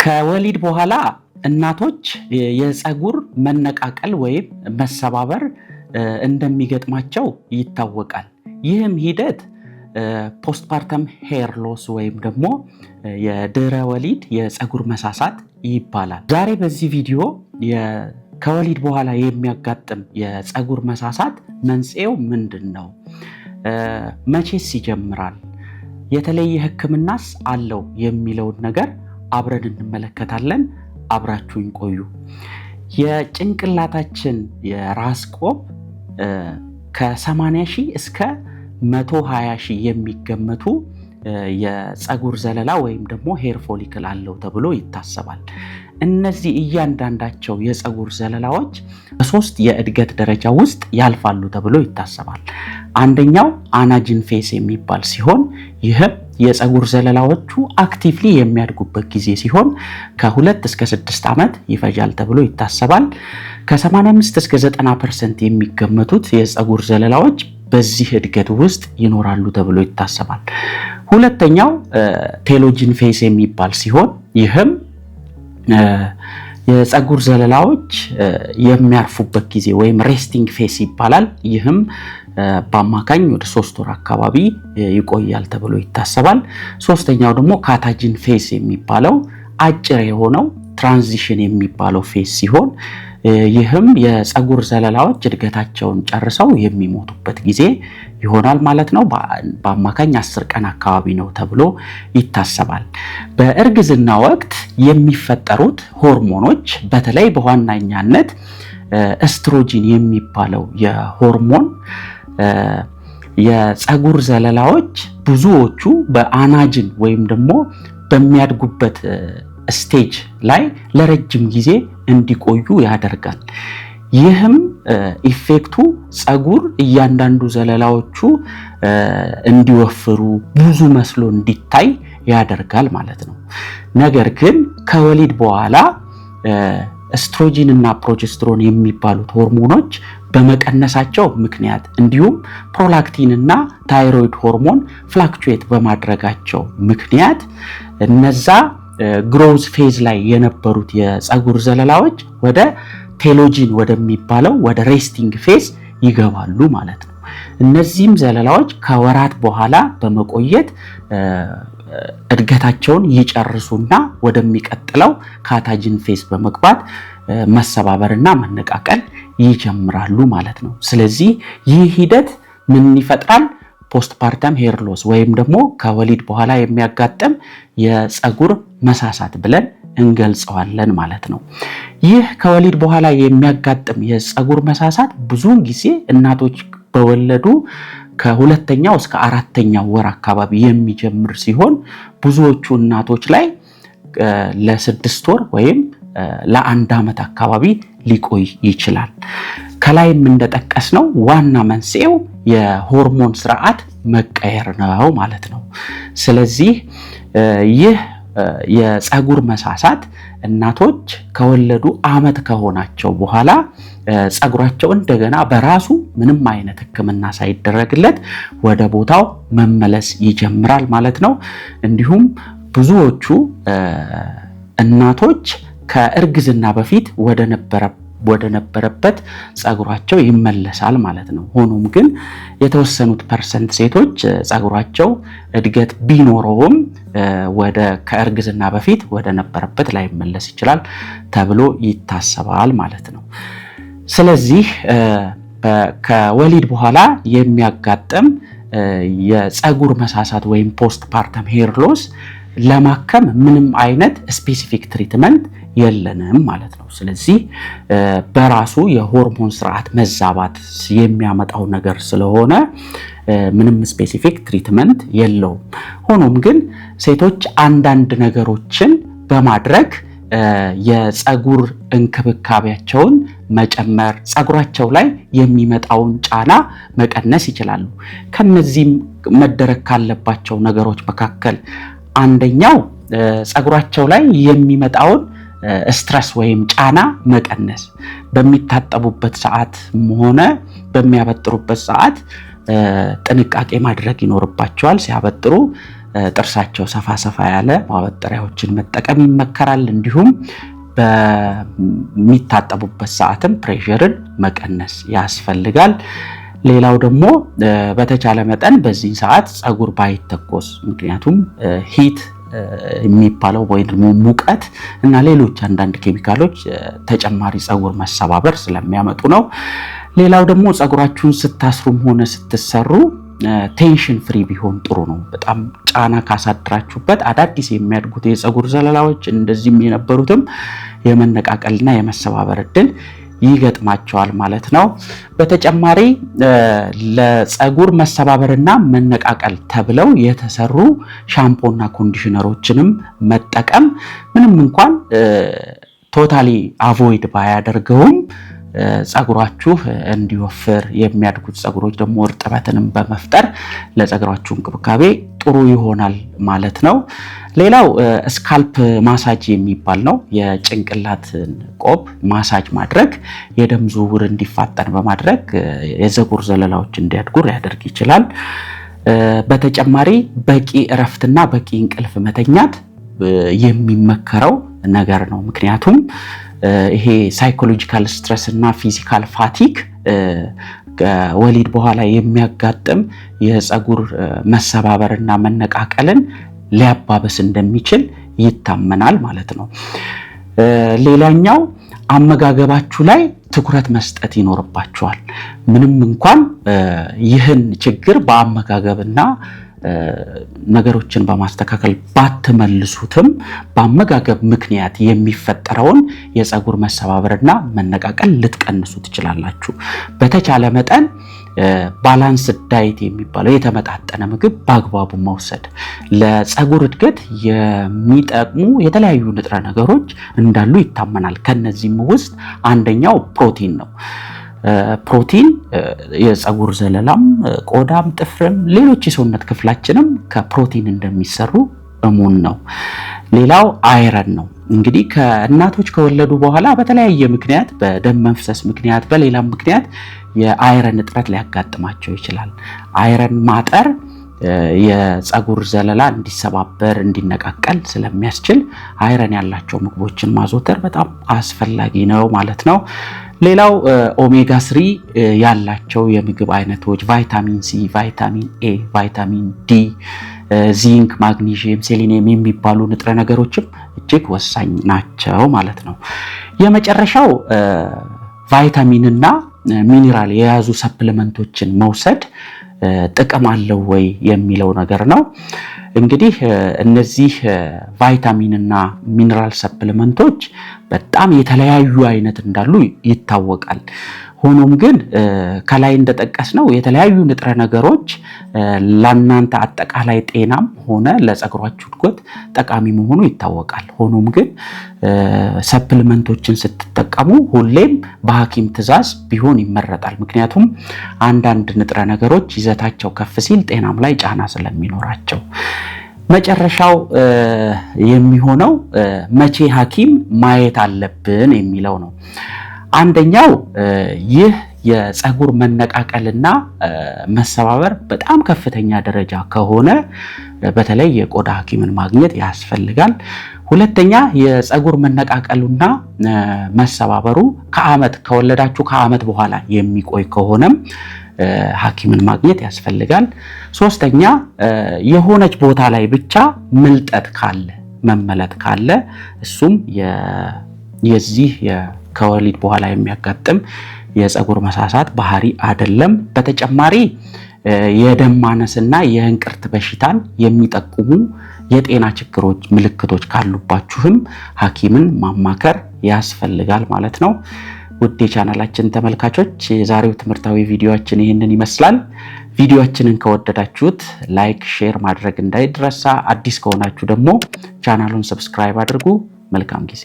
ከወሊድ በኋላ እናቶች የፀጉር መነቃቀል ወይም መሰባበር እንደሚገጥማቸው ይታወቃል። ይህም ሂደት ፖስትፓርተም ሄር ሎስ ወይም ደግሞ የድህረ ወሊድ የፀጉር መሳሳት ይባላል። ዛሬ በዚህ ቪዲዮ ከወሊድ በኋላ የሚያጋጥም የፀጉር መሳሳት መንስኤው ምንድን ነው? መቼስ ይጀምራል? የተለየ ሕክምናስ አለው የሚለውን ነገር አብረን እንመለከታለን። አብራችሁኝ ቆዩ። የጭንቅላታችን የራስ ቆብ ከ80 ሺህ እስከ 120 ሺህ የሚገመቱ የፀጉር ዘለላ ወይም ደግሞ ሄር ፎሊክል አለው ተብሎ ይታሰባል። እነዚህ እያንዳንዳቸው የፀጉር ዘለላዎች በሶስት የእድገት ደረጃ ውስጥ ያልፋሉ ተብሎ ይታሰባል። አንደኛው አናጅን ፌስ የሚባል ሲሆን ይህም የፀጉር ዘለላዎቹ አክቲቭሊ የሚያድጉበት ጊዜ ሲሆን ከ2 እስከ 6 ዓመት ይፈጃል ተብሎ ይታሰባል። ከ85 እስከ 90% የሚገመቱት የፀጉር ዘለላዎች በዚህ እድገት ውስጥ ይኖራሉ ተብሎ ይታሰባል። ሁለተኛው ቴሎጂን ፌስ የሚባል ሲሆን ይህም የፀጉር ዘለላዎች የሚያርፉበት ጊዜ ወይም ሬስቲንግ ፌስ ይባላል። ይህም በአማካኝ ወደ 3 ወር አካባቢ ይቆያል ተብሎ ይታሰባል። ሶስተኛው ደግሞ ካታጂን ፌስ የሚባለው አጭር የሆነው ትራንዚሽን የሚባለው ፌስ ሲሆን ይህም የፀጉር ዘለላዎች እድገታቸውን ጨርሰው የሚሞቱበት ጊዜ ይሆናል ማለት ነው። በአማካኝ 10 ቀን አካባቢ ነው ተብሎ ይታሰባል። በእርግዝና ወቅት የሚፈጠሩት ሆርሞኖች በተለይ በዋነኛነት ኤስትሮጂን የሚባለው የሆርሞን የፀጉር ዘለላዎች ብዙዎቹ በአናጅን ወይም ደግሞ በሚያድጉበት ስቴጅ ላይ ለረጅም ጊዜ እንዲቆዩ ያደርጋል። ይህም ኢፌክቱ ፀጉር እያንዳንዱ ዘለላዎቹ እንዲወፍሩ ብዙ መስሎ እንዲታይ ያደርጋል ማለት ነው። ነገር ግን ከወሊድ በኋላ ኤስትሮጂን እና ፕሮጀስትሮን የሚባሉት ሆርሞኖች በመቀነሳቸው ምክንያት እንዲሁም ፕሮላክቲን እና ታይሮይድ ሆርሞን ፍላክቹዌት በማድረጋቸው ምክንያት እነዛ ግሮዝ ፌዝ ላይ የነበሩት የፀጉር ዘለላዎች ወደ ቴሎጂን ወደሚባለው ወደ ሬስቲንግ ፌዝ ይገባሉ ማለት ነው። እነዚህም ዘለላዎች ከወራት በኋላ በመቆየት እድገታቸውን ይጨርሱና ወደሚቀጥለው ካታጂን ፌዝ በመግባት መሰባበርና መነቃቀል ይጀምራሉ ማለት ነው። ስለዚህ ይህ ሂደት ምን ይፈጥራል? ፖስትፓርተም ሄር ሎስ ወይም ደግሞ ከወሊድ በኋላ የሚያጋጥም የፀጉር መሳሳት ብለን እንገልጸዋለን ማለት ነው። ይህ ከወሊድ በኋላ የሚያጋጥም የፀጉር መሳሳት ብዙውን ጊዜ እናቶች በወለዱ ከሁለተኛው እስከ 4ኛው ወር አካባቢ የሚጀምር ሲሆን ብዙዎቹ እናቶች ላይ ለ6 ወር ወይም ለ1 ዓመት አካባቢ ሊቆይ ይችላል። ከላይም እንደጠቀስነው ዋና መንስኤው የሆርሞን ስርዓት መቀየር ነው ማለት ነው። ስለዚህ ይህ የፀጉር መሳሳት እናቶች ከወለዱ ዓመት ከሆናቸው በኋላ ፀጉራቸው እንደገና በራሱ ምንም አይነት ሕክምና ሳይደረግለት ወደ ቦታው መመለስ ይጀምራል ማለት ነው። እንዲሁም ብዙዎቹ እናቶች ከእርግዝና በፊት ወደ ነበረበት ፀጉራቸው ይመለሳል ማለት ነው። ሆኖም ግን የተወሰኑት ፐርሰንት ሴቶች ፀጉራቸው እድገት ቢኖረውም ከእርግዝና በፊት ወደ ነበረበት ላይመለስ ይችላል ተብሎ ይታሰባል ማለት ነው። ስለዚህ ከወሊድ በኋላ የሚያጋጥም የፀጉር መሳሳት ወይም ፖስትፓርተም ሄር ሎስ ለማከም ምንም አይነት ስፔሲፊክ ትሪትመንት የለንም ማለት ነው። ስለዚህ በራሱ የሆርሞን ስርዓት መዛባት የሚያመጣው ነገር ስለሆነ ምንም ስፔሲፊክ ትሪትመንት የለውም። ሆኖም ግን ሴቶች አንዳንድ ነገሮችን በማድረግ የፀጉር እንክብካቤያቸውን መጨመር፣ ፀጉራቸው ላይ የሚመጣውን ጫና መቀነስ ይችላሉ። ከነዚህም መደረግ ካለባቸው ነገሮች መካከል አንደኛው ፀጉራቸው ላይ የሚመጣውን ስትረስ ወይም ጫና መቀነስ፣ በሚታጠቡበት ሰዓት ሆነ በሚያበጥሩበት ሰዓት ጥንቃቄ ማድረግ ይኖርባቸዋል። ሲያበጥሩ ጥርሳቸው ሰፋ ያለ ማበጠሪያዎችን መጠቀም ይመከራል። እንዲሁም በሚታጠቡበት ሰዓትም ፕሬሸርን መቀነስ ያስፈልጋል። ሌላው ደግሞ በተቻለ መጠን በዚህ ሰዓት ፀጉር ባይተኮስ፣ ምክንያቱም ሂት የሚባለው ወይ ደግሞ ሙቀት እና ሌሎች አንዳንድ ኬሚካሎች ተጨማሪ ፀጉር መሰባበር ስለሚያመጡ ነው። ሌላው ደግሞ ፀጉራችሁን ስታስሩም ሆነ ስትሰሩ ቴንሽን ፍሪ ቢሆን ጥሩ ነው። በጣም ጫና ካሳድራችሁበት አዳዲስ የሚያድጉት የፀጉር ዘለላዎች እንደዚህም የነበሩትም የመነቃቀልና የመሰባበር እድል ይገጥማቸዋል ማለት ነው። በተጨማሪ ለፀጉር መሰባበርና መነቃቀል ተብለው የተሰሩ ሻምፖና ኮንዲሽነሮችንም መጠቀም ምንም እንኳን ቶታሊ አቮይድ ባያደርገውም ፀጉራችሁ እንዲወፍር የሚያድጉት ፀጉሮች ደግሞ እርጥበትንም በመፍጠር ለፀጉራችሁ እንክብካቤ ጥሩ ይሆናል ማለት ነው። ሌላው ስካልፕ ማሳጅ የሚባል ነው። የጭንቅላትን ቆብ ማሳጅ ማድረግ የደም ዝውውር እንዲፋጠን በማድረግ የፀጉር ዘለላዎች እንዲያድጉ ሊያደርግ ይችላል። በተጨማሪ በቂ እረፍትና በቂ እንቅልፍ መተኛት የሚመከረው ነገር ነው። ምክንያቱም ይሄ ሳይኮሎጂካል ስትረስ እና ፊዚካል ፋቲግ ከወሊድ በኋላ የሚያጋጥም የፀጉር መሰባበርና መነቃቀልን ሊያባብስ እንደሚችል ይታመናል ማለት ነው። ሌላኛው አመጋገባችሁ ላይ ትኩረት መስጠት ይኖርባችኋል። ምንም እንኳን ይህን ችግር በአመጋገብና ነገሮችን በማስተካከል ባትመልሱትም በአመጋገብ ምክንያት የሚፈጠረውን የፀጉር መሰባበርና መነቃቀል ልትቀንሱ ትችላላችሁ። በተቻለ መጠን ባላንስ ዳይት የሚባለው የተመጣጠነ ምግብ በአግባቡ መውሰድ፣ ለፀጉር እድገት የሚጠቅሙ የተለያዩ ንጥረ ነገሮች እንዳሉ ይታመናል። ከነዚህም ውስጥ አንደኛው ፕሮቲን ነው። ፕሮቲን የፀጉር ዘለላም፣ ቆዳም፣ ጥፍርም ሌሎች የሰውነት ክፍላችንም ከፕሮቲን እንደሚሰሩ እሙን ነው። ሌላው አይረን ነው። እንግዲህ ከእናቶች ከወለዱ በኋላ በተለያየ ምክንያት በደም መፍሰስ ምክንያት በሌላም ምክንያት የአይረን እጥረት ሊያጋጥማቸው ይችላል። አይረን ማጠር የፀጉር ዘለላ እንዲሰባበር እንዲነቃቀል ስለሚያስችል አይረን ያላቸው ምግቦችን ማዘውተር በጣም አስፈላጊ ነው ማለት ነው። ሌላው ኦሜጋ 3 ያላቸው የምግብ አይነቶች ቫይታሚን ሲ፣ ቫይታሚን ኤ፣ ቫይታሚን ዲ፣ ዚንክ፣ ማግኒዥየም፣ ሴሊኒየም የሚባሉ ንጥረ ነገሮችም እጅግ ወሳኝ ናቸው ማለት ነው። የመጨረሻው ቫይታሚንና ሚኒራል የያዙ ሰፕሊመንቶችን መውሰድ ጥቅም አለው ወይ የሚለው ነገር ነው። እንግዲህ እነዚህ ቫይታሚንና ሚኒራል ሰፕሊመንቶች በጣም የተለያዩ አይነት እንዳሉ ይታወቃል። ሆኖም ግን ከላይ እንደጠቀስነው የተለያዩ ንጥረ ነገሮች ለእናንተ አጠቃላይ ጤናም ሆነ ለፀጉራችሁ እድገት ጠቃሚ መሆኑ ይታወቃል። ሆኖም ግን ሰፕሊመንቶችን ስትጠቀሙ ሁሌም በሐኪም ትዕዛዝ ቢሆን ይመረጣል። ምክንያቱም አንዳንድ ንጥረ ነገሮች ይዘታቸው ከፍ ሲል ጤናም ላይ ጫና ስለሚኖራቸው። መጨረሻው የሚሆነው መቼ ሐኪም ማየት አለብን የሚለው ነው። አንደኛው ይህ የፀጉር መነቃቀልና መሰባበር በጣም ከፍተኛ ደረጃ ከሆነ በተለይ የቆዳ ሐኪምን ማግኘት ያስፈልጋል። ሁለተኛ የፀጉር መነቃቀሉና መሰባበሩ ከወለዳችሁ ከዓመት በኋላ የሚቆይ ከሆነም ሐኪምን ማግኘት ያስፈልጋል። ሶስተኛ የሆነች ቦታ ላይ ብቻ ምልጠት ካለ መመለጥ ካለ እሱም የዚህ ከወሊድ በኋላ የሚያጋጥም የፀጉር መሳሳት ባህሪ አይደለም። በተጨማሪ የደም ማነስና የእንቅርት በሽታን የሚጠቁሙ የጤና ችግሮች ምልክቶች ካሉባችሁም ሐኪምን ማማከር ያስፈልጋል ማለት ነው። ውድ የቻናላችን ተመልካቾች የዛሬው ትምህርታዊ ቪዲዮአችን ይህንን ይመስላል። ቪዲዮአችንን ከወደዳችሁት ላይክ፣ ሼር ማድረግ እንዳይረሳ። አዲስ ከሆናችሁ ደግሞ ቻናሉን ሰብስክራይብ አድርጉ። መልካም ጊዜ